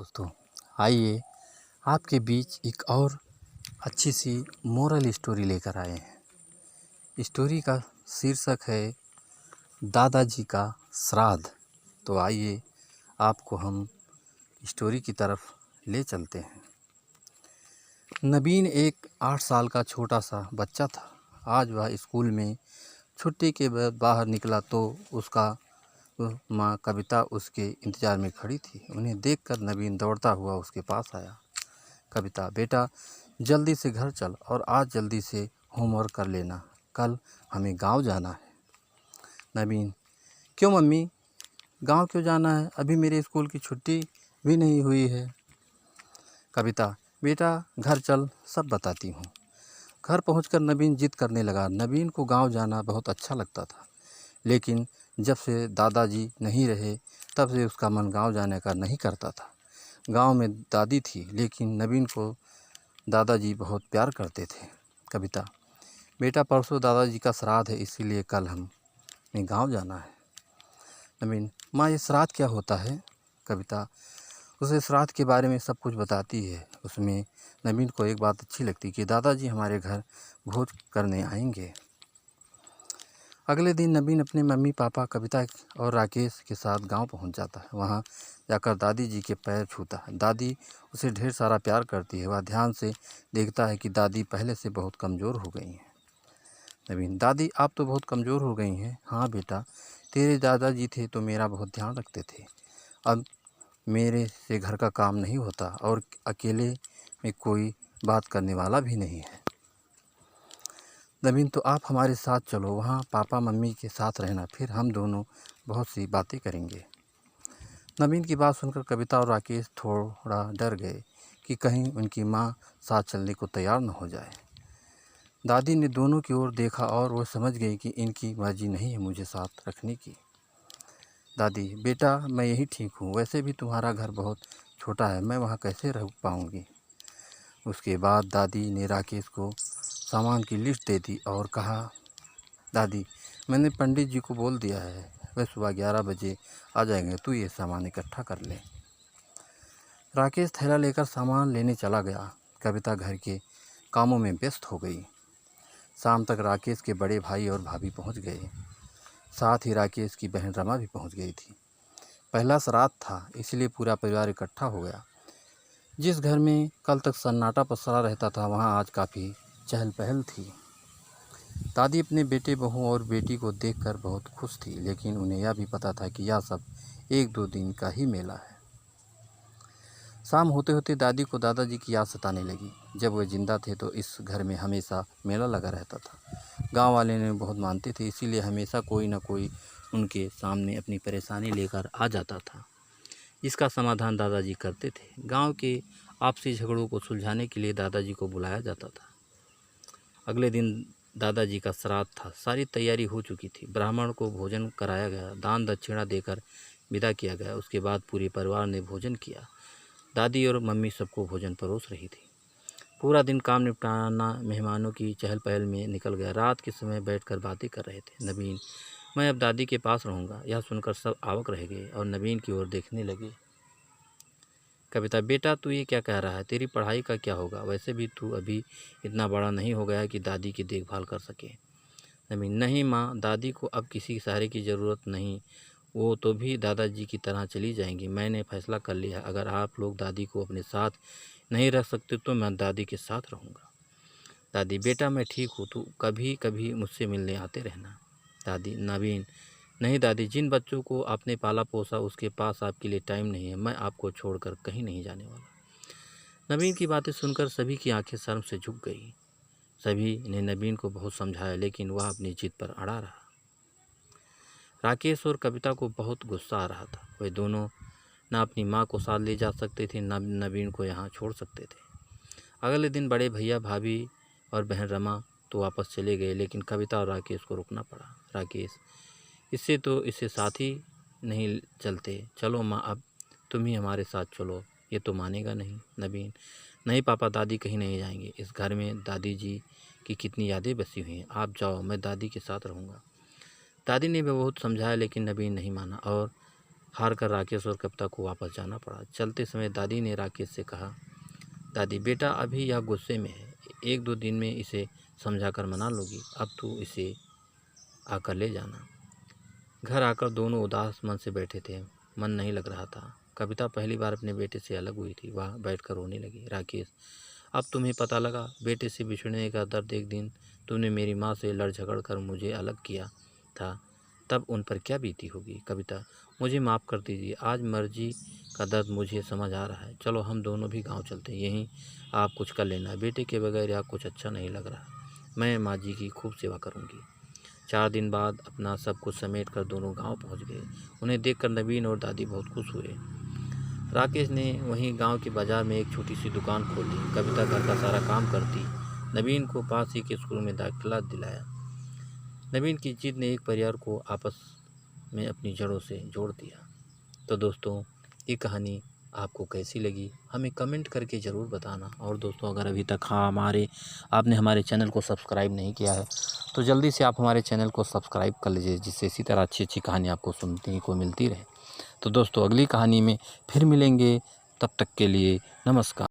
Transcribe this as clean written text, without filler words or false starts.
दोस्तों, आइए आपके बीच एक और अच्छी सी मोरल स्टोरी लेकर आए हैं। स्टोरी का शीर्षक है दादाजी का श्राद्ध। तो आइए आपको हम स्टोरी की तरफ ले चलते हैं। नबीन एक 8 साल का छोटा सा बच्चा था। आज वह स्कूल में छुट्टी के बाद बाहर निकला तो उसका माँ कविता उसके इंतज़ार में खड़ी थी। उन्हें देखकर नबीन दौड़ता हुआ उसके पास आया। कविता, बेटा जल्दी से घर चल और आज जल्दी से होमवर्क कर लेना, कल हमें गांव जाना है। नबीन, क्यों मम्मी, गांव क्यों जाना है? अभी मेरे स्कूल की छुट्टी भी नहीं हुई है। कविता, बेटा घर चल, सब बताती हूँ। घर पहुंचकर नबीन जिद करने लगा। नबीन को गांव जाना बहुत अच्छा लगता था, लेकिन जब से दादाजी नहीं रहे तब से उसका मन गांव जाने का नहीं करता था। गांव में दादी थी, लेकिन नबीन को दादाजी बहुत प्यार करते थे। कविता, बेटा परसों दादाजी का श्राद्ध है, इसीलिए कल हमें गांव जाना है। नबीन, माँ ये श्राद्ध क्या होता है? कविता उसे श्राद्ध के बारे में सब कुछ बताती है। उसमें नबीन को एक बात अच्छी लगती कि दादाजी हमारे घर भोज करने आएंगे। अगले दिन नबीन अपने मम्मी पापा, कविता और राकेश के साथ गांव पहुंच जाता है। वहां जाकर दादी जी के पैर छूता है। दादी उसे ढेर सारा प्यार करती है। वह ध्यान से देखता है कि दादी पहले से बहुत कमज़ोर हो गई हैं। नबीन, दादी आप तो बहुत कमज़ोर हो गई हैं। हाँ बेटा, तेरे दादाजी थे तो मेरा बहुत ध्यान रखते थे। अब मेरे से घर का काम नहीं होता और अकेले में कोई बात करने वाला भी नहीं है। नबीन, तो आप हमारे साथ चलो, वहाँ पापा मम्मी के साथ रहना, फिर हम दोनों बहुत सी बातें करेंगे। नबीन की बात सुनकर कविता और राकेश थोड़ा डर गए कि कहीं उनकी माँ साथ चलने को तैयार न हो जाए। दादी ने दोनों की ओर देखा और वो समझ गई कि इनकी मर्जी नहीं है मुझे साथ रखने की। दादी, बेटा मैं यही ठीक हूँ, वैसे भी तुम्हारा घर बहुत छोटा है, मैं वहाँ कैसे रह पाऊँगी। उसके बाद दादी ने राकेश को सामान की लिस्ट दे दी और कहा, दादी मैंने पंडित जी को बोल दिया है, वह सुबह 11 बजे आ जाएंगे, तू ये सामान इकट्ठा कर ले। राकेश थैला लेकर सामान लेने चला गया। कविता घर के कामों में व्यस्त हो गई। शाम तक राकेश के बड़े भाई और भाभी पहुंच गए। साथ ही राकेश की बहन रमा भी पहुंच गई थी। पहला श्राद्ध था, इसलिए पूरा परिवार इकट्ठा हो गया। जिस घर में कल तक सन्नाटा पसरा रहता था, वहाँ आज काफ़ी चहल पहल थी। दादी अपने बेटे, बहू और बेटी को देखकर बहुत खुश थी, लेकिन उन्हें यह भी पता था कि यह सब 1-2 दिन का ही मेला है। शाम होते होते दादी को दादाजी की याद सताने लगी। जब वे जिंदा थे तो इस घर में हमेशा मेला लगा रहता था। गांव वाले ने बहुत मानते थे, इसीलिए हमेशा कोई न कोई उनके सामने अपनी परेशानी लेकर आ जाता था, जिसका समाधान दादाजी करते थे। गाँव के आपसी झगड़ों को सुलझाने के लिए दादाजी को बुलाया जाता था। अगले दिन दादाजी का श्राद्ध था। सारी तैयारी हो चुकी थी। ब्राह्मण को भोजन कराया गया, दान दक्षिणा देकर विदा किया गया। उसके बाद पूरे परिवार ने भोजन किया। दादी और मम्मी सबको भोजन परोस रही थी। पूरा दिन काम निपटाना मेहमानों की चहल पहल में निकल गया। रात के समय बैठकर बातें कर रहे थे। नबीन, मैं अब दादी के पास रहूँगा। यह सुनकर सब अवाक रह गए और नबीन की ओर देखने लगे। कविता, बेटा तू ये क्या कह रहा है? तेरी पढ़ाई का क्या होगा? वैसे भी तू अभी इतना बड़ा नहीं हो गया कि दादी की देखभाल कर सके। नबीन, नहीं माँ, दादी को अब किसी सहारे की ज़रूरत नहीं, वो तो भी दादाजी की तरह चली जाएंगी। मैंने फैसला कर लिया है, अगर आप लोग दादी को अपने साथ नहीं रख सकते तो मैं दादी के साथ रहूँगा। दादी, बेटा मैं ठीक हूँ, तू कभी कभी मुझसे मिलने आते रहना। दादी, नबीन, नहीं दादी, जिन बच्चों को आपने पाला पोसा उसके पास आपके लिए टाइम नहीं है। मैं आपको छोड़कर कहीं नहीं जाने वाला। नबीन की बातें सुनकर सभी की आंखें शर्म से झुक गई। सभी ने नबीन को बहुत समझाया, लेकिन वह अपनी जिद पर अड़ा रहा। राकेश और कविता को बहुत गुस्सा आ रहा था। वे दोनों न अपनी माँ को साथ ले जा सकते थे, न नबीन को यहाँ छोड़ सकते थे। अगले दिन बड़े भैया, भाभी और बहन रमा तो वापस चले गए, लेकिन कविता और राकेश को रुकना पड़ा। राकेश, इसे साथ ही नहीं चलते, चलो माँ अब तुम ही हमारे साथ चलो। ये तो मानेगा नहीं। नबीन, नहीं पापा, दादी कहीं नहीं जाएंगे। इस घर में दादी जी की कितनी यादें बसी हुई हैं। आप जाओ, मैं दादी के साथ रहूँगा। दादी ने भी बहुत समझाया, लेकिन नबीन नहीं माना और हार कर राकेश और कविता को वापस जाना पड़ा। चलते समय दादी ने राकेश से कहा, दादी बेटा अभी यह गुस्से में है, 1-2 दिन में इसे समझा कर मना लूँगी, अब तू इसे आकर ले जाना। घर आकर दोनों उदास मन से बैठे थे, मन नहीं लग रहा था। कविता पहली बार अपने बेटे से अलग हुई थी, वह बैठकर रोने लगी। राकेश, अब तुम्हें पता लगा बेटे से बिछड़ने का दर्द। एक दिन तुमने मेरी माँ से लड़ झगड़ कर मुझे अलग किया था, तब उन पर क्या बीती होगी। कविता, मुझे माफ़ कर दीजिए, आज मर्जी का दर्द मुझे समझ आ रहा है। चलो हम दोनों भी गांव चलते हैं, यहीं आप कुछ कर लेना। बेटे के बगैर यहाँ कुछ अच्छा नहीं लग रहा। मैं माँ जी की खूब सेवा करूँगी। 4 दिन बाद अपना सब कुछ समेट कर दोनों गांव पहुंच गए। उन्हें देखकर नवीन और दादी बहुत खुश हुए। राकेश ने वहीं गांव के बाजार में एक छोटी सी दुकान खोल ली। कविता घर का सारा काम करती। नवीन को पास ही के स्कूल में दाखिला दिलाया। नवीन की जिद ने एक परिवार को आपस में अपनी जड़ों से जोड़ दिया। तो दोस्तों, ये कहानी आपको कैसी लगी हमें कमेंट करके ज़रूर बताना। और दोस्तों, अगर अभी तक आपने हमारे चैनल को सब्सक्राइब नहीं किया है तो जल्दी से आप हमारे चैनल को सब्सक्राइब कर लीजिए, जिससे इसी तरह अच्छी अच्छी कहानी आपको सुनने को मिलती रहे। तो दोस्तों, अगली कहानी में फिर मिलेंगे, तब तक के लिए नमस्कार।